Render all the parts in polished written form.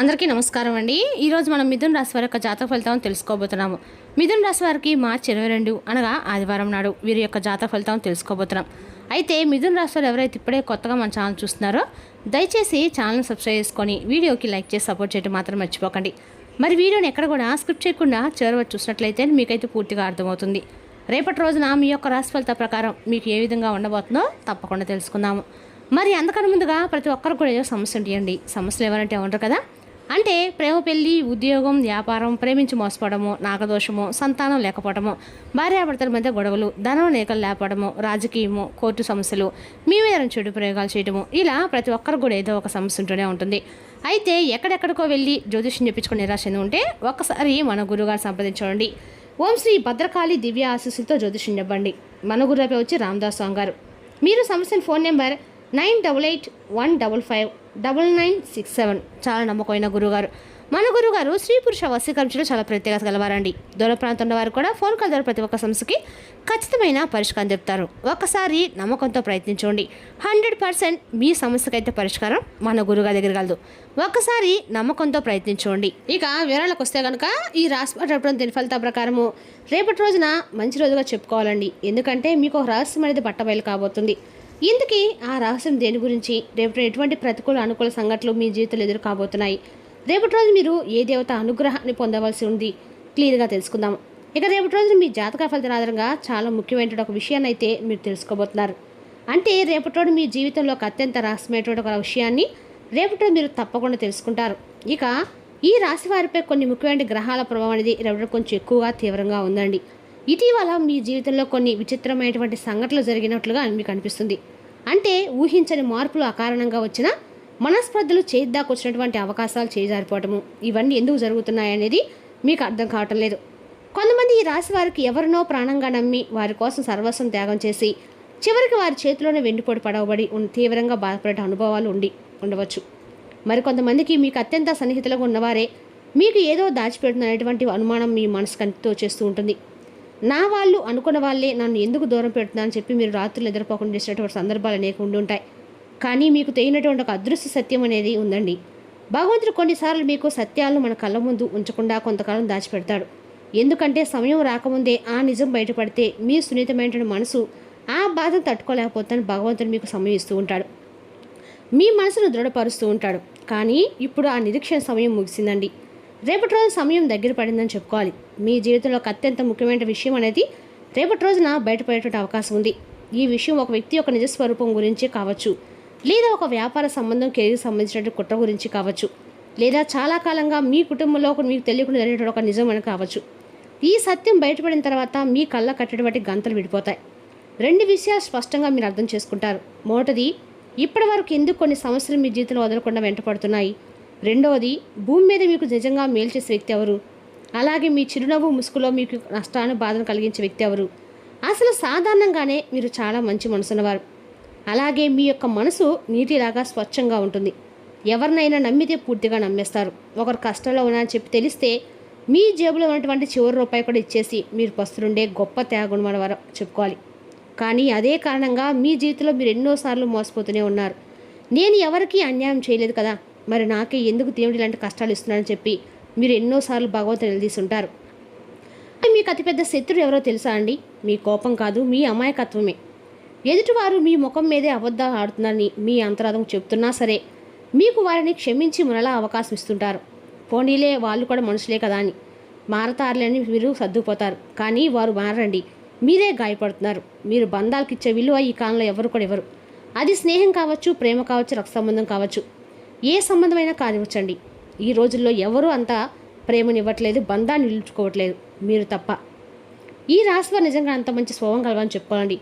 అందరికీ నమస్కారం అండి. ఈరోజు మనం మిథున్ రాశి వారి యొక్క జాతక ఫలితాలను తెలుసుకోబోతున్నాము. మిథున్ రాశి వారికి మార్చి 22 అనగా ఆదివారం నాడు వీరి యొక్క జాతక ఫలితాలను తెలుసుకోబోతున్నాం. అయితే మిథున్ రాశి వారు ఎవరైతే ఇప్పుడే కొత్తగా మన ఛానల్ చూస్తున్నారో దయచేసి ఛానల్ని సబ్స్క్రైబ్ చేసుకొని వీడియోకి లైక్ చేసి సపోర్ట్ చేయడం మాత్రం మర్చిపోకండి. మరి వీడియోని ఎక్కడ కూడా స్క్రిప్ట్ చేయకుండా చివరి చూసినట్లయితే మీకైతే పూర్తిగా అర్థమవుతుంది. రేపటి రోజున మీ యొక్క రాశి ఫలిత ప్రకారం మీకు ఏ విధంగా ఉండబోతుందో తప్పకుండా తెలుసుకుందాము. మరి అంతకన్నా ముందుగా ప్రతి ఒక్కరు కూడా ఏదో సమస్య ఉంటాయండి. సమస్యలు ఎవరంటే ఉంటారు కదా, అంటే ప్రేమ, పెళ్లి, ఉద్యోగం, వ్యాపారం, ప్రేమించి మోసపోవడము, నాగదోషము, సంతానం లేకపోవడము, భార్యాభర్తల మధ్య గొడవలు, ధనం లేఖలు లేకపోవడము, రాజకీయము, కోర్టు సమస్యలు, మీ మీద చెడు ప్రయోగాలు చేయడము, ఇలా ప్రతి ఒక్కరు కూడా ఏదో ఒక సమస్య ఉంటూనే ఉంటుంది. అయితే ఎక్కడెక్కడికో వెళ్ళి జ్యోతిష్యం చెప్పించుకుని నిరాశ ఉంటే ఒక్కసారి మన గురువుగారు సంప్రదించండి. ఓం శ్రీ భద్రకాళి దివ్య ఆశీస్సులతో జ్యోతిష్యం చెప్పండి. మన గురువు వచ్చి రామదాస్ స్వామి గారు. మీరు సమస్యను ఫోన్ నెంబర్ 9881559967. చాలా నమ్మకమైన గురుగారు. మన గురుగారు స్త్రీ పురుష వశీకరించడం చాలా ప్రత్యేకత గలవారండి. దూర ప్రాంతంలో వారు కూడా ఫోన్ కాల్ ద్వారా ప్రతి ఒక్క సమస్యకి ఖచ్చితమైన పరిష్కారం చెప్తారు. ఒక్కసారి నమ్మకంతో ప్రయత్నించండి. 100% మీ సమస్యకైతే పరిష్కారం మన గురుగారి దగ్గర కలదు. ఒక్కసారి నమ్మకంతో ప్రయత్నించండి. ఇక వివరాలకు వస్తే కనుక ఈ రాశి దీని ఫలితాల ప్రకారము రేపటి రోజున మంచి రోజుగా చెప్పుకోవాలండి. ఎందుకంటే మీకు ఒక రహస్యం అనేది బట్టబయలు కాబోతుంది. ఇందుకీ ఆ రహస్యం దేని గురించి, రేపటి ఎటువంటి ప్రతికూల అనుకూల సంఘటనలు మీ జీవితంలో ఎదురు కాబోతున్నాయి, రేపటి రోజు మీరు ఏ దేవత అనుగ్రహాన్ని పొందవలసి ఉంది, క్లియర్గా తెలుసుకుందాం. ఇక రేపటి రోజు మీ జాతక ఫలితాల ఆధారంగా చాలా ముఖ్యమైన ఒక విషయాన్ని అయితే మీరు తెలుసుకోబోతున్నారు. అంటే రేపటి రోజు మీ జీవితంలో ఒక అత్యంత రహస్యమైనటువంటి ఒక విషయాన్ని రేపటి రోజు మీరు తప్పకుండా తెలుసుకుంటారు. ఇక ఈ రాశి వారిపై కొన్ని ముఖ్యమైన గ్రహాల ప్రభావం అనేది రేపటి కొంచెం ఎక్కువగా తీవ్రంగా ఉందండి. ఇటీవల మీ జీవితంలో కొన్ని విచిత్రమైనటువంటి సంఘటనలు జరిగినట్లుగా మీకు అనిపిస్తుంది. అంటే ఊహించని మార్పులు అకారణంగా వచ్చిన మనస్పర్ధలు చేద్దాకొచ్చినటువంటి అవకాశాలు చేజారిపోవటము, ఇవన్నీ ఎందుకు జరుగుతున్నాయనేది మీకు అర్థం కావటం లేదు. కొంతమంది ఈ రాశి వారికి ఎవరినో ప్రాణంగా నమ్మి వారి కోసం సర్వస్వం త్యాగం చేసి చివరికి వారి చేతిలోనే వెండిపోటు పడవబడి తీవ్రంగా బాధపడే అనుభవాలు ఉండవచ్చు. మరికొంతమందికి మీకు అత్యంత సన్నిహితులుగా ఉన్నవారే మీకు ఏదో దాచిపెడుతున్నటువంటి అనుమానం మీ మనసుకంతో చేస్తూ ఉంటుంది. నా వాళ్ళు అనుకున్న వాళ్ళే నన్ను ఎందుకు దూరం పెడుతున్నారని చెప్పి మీరు రాత్రులు నిద్రపోకుండా చేసినటువంటి సందర్భాలు అనేక ఉండి ఉంటాయి. కానీ మీకు తెలియనటువంటి ఒక అదృశ్య సత్యం అనేది ఉందండి. భగవంతుడు కొన్నిసార్లు మీకు సత్యాలను మన కళ్ళ ముందు ఉంచకుండా కొంతకాలం దాచిపెడతాడు. ఎందుకంటే సమయం రాకముందే ఆ నిజం బయటపడితే మీ సున్నితమైనటువంటి మనసు ఆ బాధను తట్టుకోలేకపోతాను భగవంతుడు మీకు సమయం ఇస్తూ ఉంటాడు. మీ మనసును దృఢపరుస్తూ ఉంటాడు. కానీ ఇప్పుడు ఆ నిరీక్షణ సమయం ముగిసిందండి. రేపటి రోజు సమయం దగ్గర పడిందని చెప్పుకోవాలి. మీ జీవితంలో ఒక అత్యంత ముఖ్యమైన విషయం అనేది రేపటి రోజున బయటపడేటువంటి అవకాశం ఉంది. ఈ విషయం ఒక వ్యక్తి యొక్క నిజస్వరూపం గురించి కావచ్చు, లేదా ఒక వ్యాపార సంబంధం, కెరీర్ సంబంధించినటువంటి కుట్ర గురించి కావచ్చు, లేదా చాలా కాలంగా మీ కుటుంబంలో మీకు తెలియకుండా జరిగేటువంటి ఒక నిజం అని కావచ్చు. ఈ సత్యం బయటపడిన తర్వాత మీ కళ్ళ కట్టేటువంటి గంతలు విడిపోతాయి. 2 విషయాలు స్పష్టంగా మీరు అర్థం చేసుకుంటారు. మొదటిది, ఇప్పటి వరకు ఎందుకు కొన్ని సమస్యలు మీ జీవితంలో వదలకుండా వెంటపడుతున్నాయి. రెండవది, భూమి మీద మీకు నిజంగా మేలు చేసే వ్యక్తి ఎవరు, అలాగే మీ చిరునవ్వు ముసుగులో మీకు నష్టాన్ని బాధను కలిగించే వ్యక్తి ఎవరు. అసలు సాధారణంగానే మీరు చాలా మంచి మనసున్నవారు. అలాగే మీ యొక్క మనసు నీటిలాగా స్వచ్ఛంగా ఉంటుంది. ఎవరినైనా నమ్మితే పూర్తిగా నమ్మేస్తారు. ఒకరు కష్టంలో ఉన్నారని చెప్పి తెలిస్తే మీ జేబులో ఉన్నటువంటి చివరి రూపాయి కూడా ఇచ్చేసి మీరు పస్తులుండే గొప్ప త్యాగం మన వారు చెప్పుకోవాలి. కానీ అదే కారణంగా మీ జీవితంలో మీరు ఎన్నోసార్లు మోసపోతూనే ఉన్నారు. నేను ఎవరికీ అన్యాయం చేయలేదు కదా, మరి నాకే ఎందుకు దేవుడు ఇలాంటి కష్టాలు ఇస్తున్నాడని చెప్పి మీరు ఎన్నోసార్లు భగవంతుని నిలదీస్తుంటారు. మీకు అతిపెద్ద శత్రువు ఎవరో తెలుసా అండి? మీ కోపం కాదు, మీ అమాయకత్వమే. ఎదుటివారు మీ ముఖం మీదే అబద్ధాలు ఆడుతున్నారని మీ అంతరాధం చెప్తున్నా సరే మీకు వారిని క్షమించి మనలా అవకాశం ఇస్తుంటారు. పోనీలే, వాళ్ళు కూడా మనుషులే కదా అని మారతారులేని మీరు సర్దుకుపోతారు. కానీ వారు మారండి, మీరే గాయపడుతున్నారు. మీరు బంధాలకు ఇచ్చే విలువ ఈ కాలంలో ఎవరు కూడా ఎవరు. అది స్నేహం కావచ్చు, ప్రేమ కావచ్చు, రక్త సంబంధం కావచ్చు, ఏ సంబంధమైనా కానివచ్చండి. ఈ రోజుల్లో ఎవరు అంతా ప్రేమనివ్వట్లేదు, బంధాన్ని నిలుచుకోవట్లేదు, మీరు తప్ప. ఈ రాశివారు నిజంగా అంత మంచి స్వభావం కలవని చెప్పుకోవాలండి.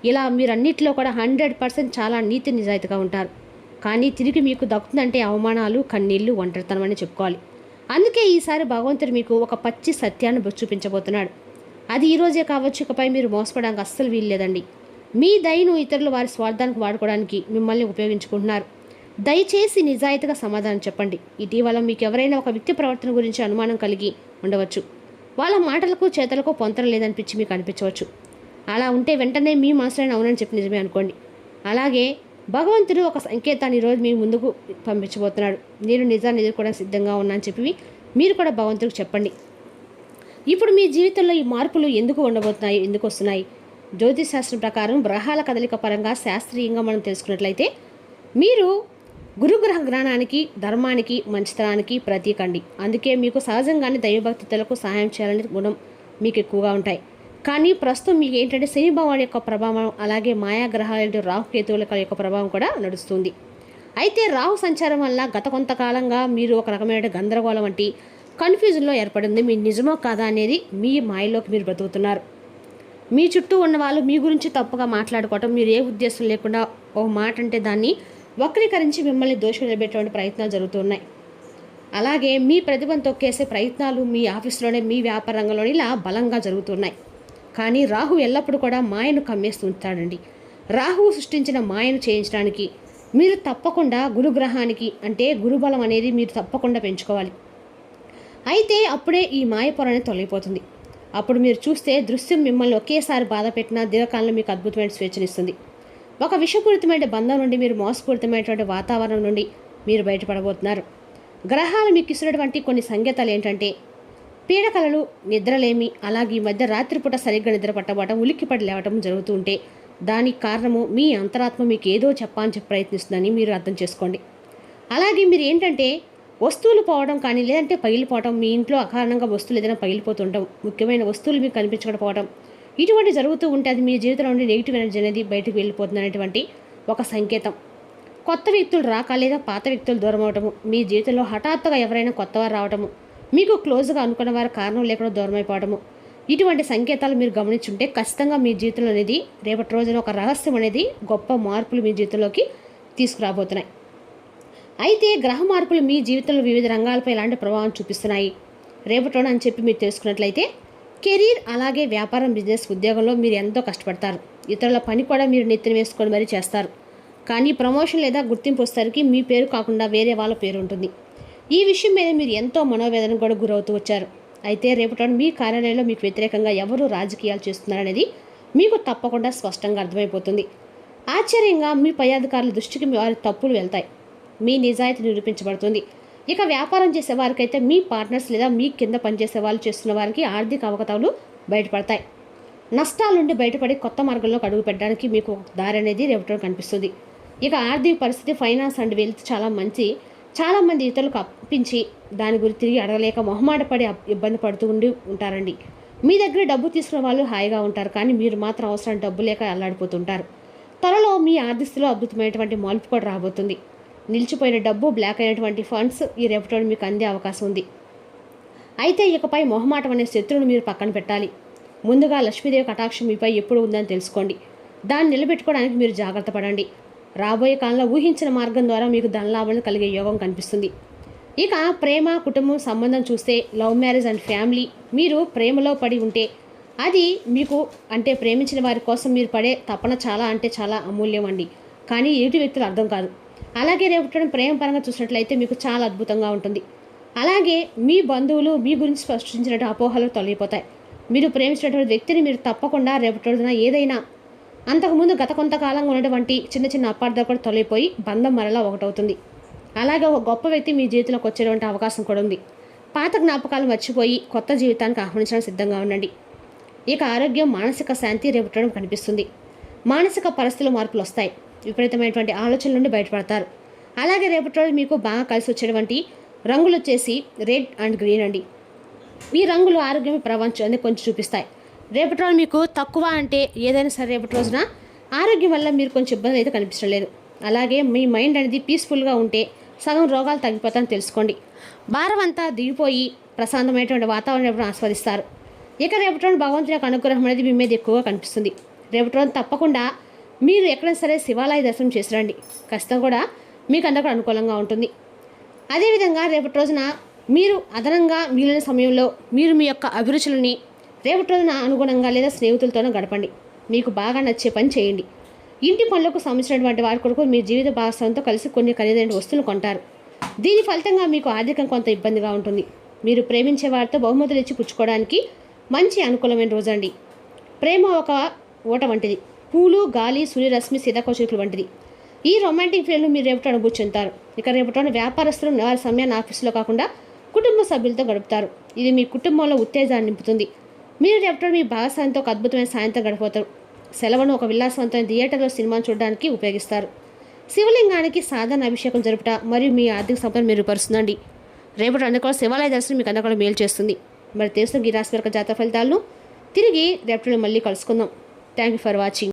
ఇలా మీరు అన్నింటిలో కూడా 100% చాలా నీతి నిజాయితీగా ఉంటారు. కానీ తిరిగి మీకు దక్కుతుందంటే అవమానాలు, కన్నీళ్లు, ఒంటరితనం అని చెప్పుకోవాలి. అందుకే ఈసారి భగవంతుడు మీకు ఒక పచ్చి సత్యాన్ని చూపించబోతున్నాడు. అది ఈరోజే కావచ్చు, ఇకపై మీరు మోసపడడానికి అస్సలు వీల్లేదండి. మీ దయను ఇతరులు వారి స్వార్థానికి వాడుకోవడానికి మిమ్మల్ని ఉపయోగించుకుంటున్నారు. దయచేసి నిజాయితీగా సమాధానం చెప్పండి. ఇటీవల మీకు ఎవరైనా ఒక వ్యక్తి ప్రవర్తన గురించి అనుమానం కలిగి ఉండవచ్చు. వాళ్ళ మాటలకు చేతలకు పొంతన లేదనిపించి మీకు అనిపించవచ్చు. అలా ఉంటే వెంటనే మీ మనసులో అవునని చెప్పి నిజమే అనుకోండి. అలాగే భగవంతుడు ఒక సంకేతాన్ని ఈరోజు మీ ముందుకు పంపించబోతున్నాడు. నేను నిజాన్ని ఎదుర్కోవడానికి సిద్ధంగా ఉన్నానని చెప్పి మీరు కూడా భగవంతుడికి చెప్పండి. ఇప్పుడు మీ జీవితంలో ఈ మార్పులు ఎందుకు ఉండబోతున్నాయి, ఎందుకు వస్తున్నాయి? జ్యోతిష్ శాస్త్రం ప్రకారం గ్రహాల కదలిక పరంగా శాస్త్రీయంగా మనం తెలుసుకున్నట్లయితే మీరు గురుగ్రహ జ్ఞానానికి, ధర్మానికి, మంచితనానికి ప్రతీకండి. అందుకే మీకు సహజంగానే దైవభక్తులకు సహాయం చేయాలనే గుణం మీకు ఎక్కువగా ఉంటాయి. కానీ ప్రస్తుతం మీకు ఏంటంటే శని భగవాన్ యొక్క ప్రభావం, అలాగే మాయాగ్రహాల రాహుకేతువుల యొక్క ప్రభావం కూడా నడుస్తుంది. అయితే రాహు సంచారం వల్ల గత కొంతకాలంగా మీరు ఒక రకమైన గందరగోళం వంటి కన్ఫ్యూజన్లో ఏర్పడింది. మీ నిజమో కాదా అనేది మీ మాయలోకి మీరు బ్రతుకుతున్నారు. మీ చుట్టూ ఉన్న వాళ్ళు మీ గురించి తప్పుగా మాట్లాడుకోవటం, మీరు ఏ ఉద్దేశం లేకుండా ఓ మాట అంటే దాన్ని వక్రీకరించి మిమ్మల్ని దోషం నిలబెట్టేటువంటి ప్రయత్నాలు జరుగుతున్నాయి. అలాగే మీ ప్రతిభను తొక్కేసే ప్రయత్నాలు మీ ఆఫీస్లోనే, మీ వ్యాపార రంగంలోనే ఇలా బలంగా జరుగుతున్నాయి. కానీ రాహు ఎల్లప్పుడూ కూడా మాయను కమ్మేస్తూ ఉంటాడండి. రాహువు సృష్టించిన మాయను చేయించడానికి మీరు తప్పకుండా గురుగ్రహానికి అంటే గురుబలం అనేది మీరు తప్పకుండా పెంచుకోవాలి. అయితే అప్పుడే ఈ మాయ పొర అనేది తొలగిపోతుంది. అప్పుడు మీరు చూస్తే దృశ్యం మిమ్మల్ని ఒకేసారి బాధ పెట్టినా దీర్ఘకాలంలో మీకు అద్భుతమైన స్వేచ్ఛనిస్తుంది. ఒక విషపూరితమైన బంధం నుండి, మీరు మోసపూరితమైనటువంటి వాతావరణం నుండి మీరు బయటపడబోతున్నారు. గ్రహాలు మీకు ఇస్తున్నటువంటి కొన్ని సంకేతాలు ఏంటంటే పీడకలలు, నిద్రలేమి, అలాగే ఈ మధ్య రాత్రిపూట సరిగ్గా నిద్ర పట్టబడటం, ఉలిక్కిపడి లేవటం జరుగుతూ ఉంటే దానికి కారణము మీ అంతరాత్మ మీకు ఏదో చెప్పాలని ప్రయత్నిస్తుందని మీరు అర్థం చేసుకోండి. అలాగే మీరు ఏంటంటే వస్తువులు పోవడం కానీ, లేదంటే పగిలిపోవడం, మీ ఇంట్లో అకారణంగా వస్తువులు ఏదైనా పగిలిపోతుండడం, ముఖ్యమైన వస్తువులు మీకు కనిపించకపోవడం, ఇటువంటి జరుగుతూ ఉంటే అది మీ జీవితంలో ఉండే నెగిటివ్ ఎనర్జీ అనేది బయటకు వెళ్ళిపోతుంది అనేటువంటి ఒక సంకేతం. కొత్త వ్యక్తులు రాక లేదా పాత వ్యక్తులు దూరం అవటము, మీ జీవితంలో హఠాత్తుగా ఎవరైనా కొత్తవారు రావటము, మీకు క్లోజ్గా అనుకున్న వారు కారణం లేకుండా దూరం అయిపోవడము, ఇటువంటి సంకేతాలు మీరు గమనించుంటే ఖచ్చితంగా మీ జీవితంలో అనేది రేపటి రోజున ఒక రహస్యం అనేది గొప్ప మార్పులు మీ జీవితంలోకి తీసుకురాబోతున్నాయి. అయితే గ్రహ మార్పులు మీ జీవితంలో వివిధ రంగాలపై ఎలాంటి ప్రభావం చూపిస్తున్నాయి రేపటి రోజున అని చెప్పి మీరు తెలుసుకున్నట్లయితే కెరీర్, అలాగే వ్యాపారం, బిజినెస్, ఉద్యోగంలో మీరు ఎంతో కష్టపడతారు. ఇతరుల పని కూడా మీరు నెత్తిన వేసుకొని మరీ చేస్తారు. కానీ ప్రమోషన్ లేదా గుర్తింపు వచ్చేసరికి మీ పేరు కాకుండా వేరే వాళ్ళ పేరు ఉంటుంది. ఈ విషయం మీద మీరు ఎంతో మనోవేదన కూడా గురవుతూ వచ్చారు. అయితే రేపటి మీ కార్యాలయంలో మీకు వ్యతిరేకంగా ఎవరు రాజకీయాలు చేస్తున్నారనేది మీకు తప్పకుండా స్పష్టంగా అర్థమైపోతుంది. ఆశ్చర్యంగా మీ పై అధికారుల దృష్టికి వారి తప్పులు వెళ్తాయి. మీ నిజాయితీ నిరూపించబడుతుంది. ఇక వ్యాపారం చేసే వారికైతే మీ పార్ట్నర్స్ లేదా మీ కింద పనిచేసే వాళ్ళు చేస్తున్న వారికి ఆర్థిక అవకతవలు బయటపడతాయి. నష్టాల నుండి బయటపడి కొత్త మార్గంలోకి అడుగు పెట్టడానికి మీకు దారి అనేది రేపటి కనిపిస్తుంది. ఇక ఆర్థిక పరిస్థితి, ఫైనాన్స్ అండ్ వెల్త్ చాలామంది ఇతరులకు అప్పించి దాని గురించి తిరిగి అడగలేక మొహమాటపడి ఇబ్బంది పడుతూ ఉంటారండి. మీ దగ్గర డబ్బు తీసుకున్న వాళ్ళు హాయిగా ఉంటారు, కానీ మీరు మాత్రం అవసరం డబ్బు లేక అల్లాడిపోతుంటారు. త్వరలో మీ ఆర్థికలో అద్భుతమైనటువంటి మార్పు కూడా రాబోతుంది. నిలిచిపోయిన డబ్బు, బ్లాక్ అయినటువంటి ఫండ్స్ ఈ రేపటి మీకు అందే అవకాశం ఉంది. అయితే ఇకపై మొహమాటం అనే శత్రువును మీరు పక్కన పెట్టాలి. ముందుగా లక్ష్మీదేవి కటాక్షం మీపై ఎప్పుడు ఉందని తెలుసుకోండి. దాన్ని నిలబెట్టుకోవడానికి మీరు జాగ్రత్త పడండి. రాబోయే కాలంలో ఊహించిన మార్గం ద్వారా మీకు ధనలాభం కలిగే యోగం కనిపిస్తుంది. ఇక ప్రేమ, కుటుంబం సంబంధం చూస్తే లవ్ మ్యారేజ్ అండ్ ఫ్యామిలీ, మీరు ప్రేమలో పడి ఉంటే అది మీకు అంటే ప్రేమించిన వారి కోసం మీరు పడే తపన చాలా అంటే చాలా అమూల్యం అండి. కానీ ఎదుటి వ్యక్తులు అర్థం కాదు. అలాగే రేపటి ప్రేమ పరంగా చూసినట్లయితే మీకు చాలా అద్భుతంగా ఉంటుంది. అలాగే మీ బంధువులు మీ గురించి స్పష్టించినట్టు అపోహలు తొలగిపోతాయి. మీరు ప్రేమించినటువంటి వ్యక్తిని మీరు తప్పకుండా రేపటి రోజున ఏదైనా అంతకుముందు గత కొంతకాలంగా ఉన్నటువంటి చిన్న చిన్న అపార్థాలు కూడా తొలగిపోయి బంధం మరలా ఒకటవుతుంది. అలాగే ఒక గొప్ప వ్యక్తి మీ జీవితంలోకి వచ్చేటువంటి అవకాశం కూడా ఉంది. పాత జ్ఞాపకాలు మర్చిపోయి కొత్త జీవితానికి ఆహ్వానించడానికి సిద్ధంగా ఉండండి. ఇక ఆరోగ్యం, మానసిక శాంతి రేపటి కనిపిస్తుంది. మానసిక పరిస్థితుల మార్పులు వస్తాయి. విపరీతమైనటువంటి ఆలోచనల నుండి బయటపడతారు. అలాగే రేపటి రోజు మీకు బాగా కలిసి వచ్చేటువంటి రంగులు వచ్చేసి రెడ్ అండ్ గ్రీన్ అండి. ఈ రంగులు ఆరోగ్యం ప్రపంచం అనేది కొంచెం చూపిస్తాయి. రేపటి రోజు మీకు తక్కువ అంటే ఏదైనా సరే రేపటి రోజున ఆరోగ్యం వల్ల మీరు కొంచెం ఇబ్బంది అయితే కనిపించలేదు. అలాగే మీ మైండ్ అనేది పీస్ఫుల్గా ఉంటే సగం రోగాలు తగ్గిపోతాయని తెలుసుకోండి. భారం అంతా దిగిపోయి ప్రశాంతమైనటువంటి వాతావరణం ఆస్వాదిస్తారు. ఇక రేపటి రోజు భగవంతుని యొక్క అనుగ్రహం అనేది మీ మీద ఎక్కువగా కనిపిస్తుంది. రేపటి రోజు తప్పకుండా మీరు ఎక్కడైనా సరే శివాలయ దర్శనం చేసి రండి. ఖచ్చితంగా కూడా మీకు అందరూ అనుకూలంగా ఉంటుంది. అదేవిధంగా రేపటి రోజున మీరు అదనంగా మిగిలిన సమయంలో మీరు మీ యొక్క అభిరుచులని రేపటి రోజున అనుగుణంగా లేదా స్నేహితులతోనే గడపండి. మీకు బాగా నచ్చే పని చేయండి. ఇంటి పనులకు సంబంధించినటువంటి వారి కొరకు మీ జీవిత భాగస్వామితో కలిసి కొన్ని ఖరీదైన వస్తువులు కొంటారు. దీని ఫలితంగా మీకు ఆర్థికంగా కొంత ఇబ్బందిగా ఉంటుంది. మీరు ప్రేమించే వారితో బహుమతులు ఇచ్చి పుచ్చుకోవడానికి మంచి అనుకూలమైన రోజండి. ప్రేమ ఒక ఓట వంటిది. పూలు, గాలి, సూర్యరశ్మి, సీతాకోచికులు వంటిది. ఈ రొమాంటిక్ ఫీల్ను మీరు రేపటి అనుభూతి చెందుతారు. ఇక రేపటి వ్యాపారస్తులు వారి సమయాన్ని ఆఫీసులో కాకుండా కుటుంబ సభ్యులతో గడుపుతారు. ఇది మీ కుటుంబంలో ఉత్తేజాన్ని నింపుతుంది. మీరు రేపటి మీ భాగస్వామితో ఒక అద్భుతమైన సాయంత్రం గడిపోతారు. సెలవును ఒక విలాసవంతమైన థియేటర్లో సినిమాను చూడడానికి ఉపయోగిస్తారు. శివలింగానికి సాధారణ అభిషేకం జరుపుట మరియు మీ ఆర్థిక సంపదను మెరుగుపరుస్తుందండి. రేపటి అందరికీ శివాలయ దర్శనం మీకు అందరికీ మేలు చేస్తుంది. మరి తెలుసు ఈ రాశి జాతక ఫలితాలను తిరిగి రేపటి మళ్ళీ కలుసుకుందాం. Thank you for watching.